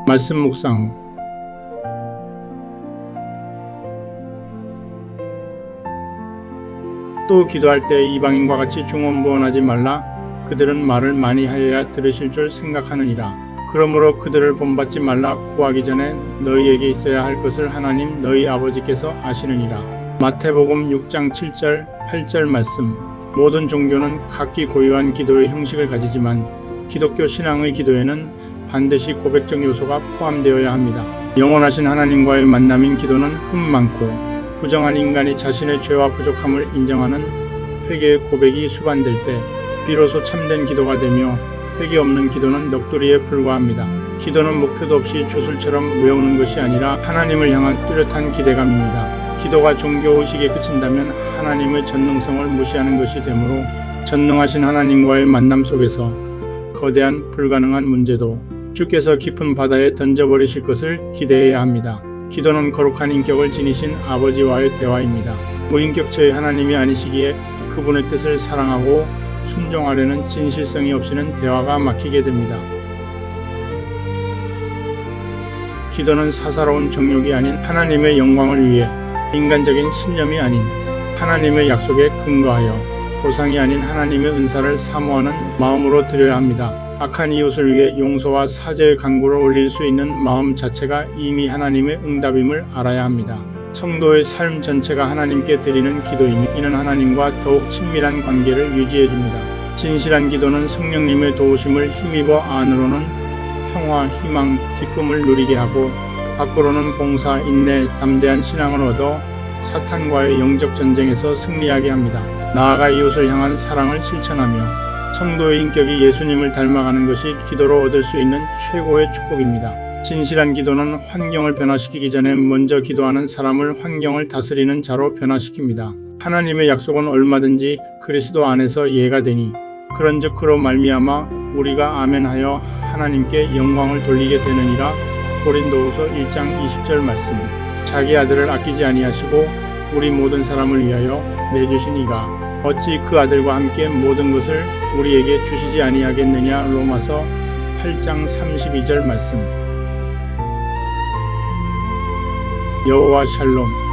말씀 묵상. 또 기도할 때 이방인과 같이 중언부언하지 말라. 그들은 말을 많이 하여야 들으실 줄 생각하느니라. 그러므로 그들을 본받지 말라. 구하기 전에 너희에게 있어야 할 것을 하나님 너희 아버지께서 아시느니라. 마태복음 6장 7절 8절 말씀. 모든 종교는 각기 고유한 기도의 형식을 가지지만 기독교 신앙의 기도에는 반드시 고백적 요소가 포함되어야 합니다. 영원하신 하나님과의 만남인 기도는 흠 많고 부정한 인간이 자신의 죄와 부족함을 인정하는 회개의 고백이 수반될 때 비로소 참된 기도가 되며 회개 없는 기도는 넋두리에 불과합니다. 기도는 목표도 없이 주술처럼 외우는 것이 아니라 하나님을 향한 뚜렷한 기대감입니다. 기도가 종교의식에 그친다면 하나님의 전능성을 무시하는 것이 되므로 전능하신 하나님과의 만남 속에서 거대한 불가능한 문제도 주께서 깊은 바다에 던져버리실 것을 기대해야 합니다. 기도는 거룩한 인격을 지니신 아버지와의 대화입니다. 무인격체의 하나님이 아니시기에 그분의 뜻을 사랑하고 순종하려는 진실성이 없이는 대화가 막히게 됩니다. 기도는 사사로운 정욕이 아닌 하나님의 영광을 위해, 인간적인 신념이 아닌 하나님의 약속에 근거하여, 보상이 아닌 하나님의 은사를 사모하는 마음으로 드려야 합니다. 악한 이웃을 위해 용서와 사죄의 간구를 올릴 수 있는 마음 자체가 이미 하나님의 응답임을 알아야 합니다. 성도의 삶 전체가 하나님께 드리는 기도이니 이는 하나님과 더욱 친밀한 관계를 유지해줍니다. 진실한 기도는 성령님의 도우심을 힘입어 안으로는 평화, 희망, 기쁨을 누리게 하고 밖으로는 봉사, 인내, 담대한 신앙을 얻어 사탄과의 영적 전쟁에서 승리하게 합니다. 나아가 이웃을 향한 사랑을 실천하며 성도의 인격이 예수님을 닮아가는 것이 기도로 얻을 수 있는 최고의 축복입니다. 진실한 기도는 환경을 변화시키기 전에 먼저 기도하는 사람을 환경을 다스리는 자로 변화시킵니다. 하나님의 약속은 얼마든지 그리스도 안에서 예가 되니 그런즉 그로 말미암아 우리가 아멘하여 하나님께 영광을 돌리게 되느니라. 고린도후서 1장 20절 말씀. 자기 아들을 아끼지 아니하시고 우리 모든 사람을 위하여 내주신 이가 어찌 그 아들과 함께 모든 것을 우리에게 주시지 아니하겠느냐. 로마서 8장 32절 말씀. 여호와 샬롬.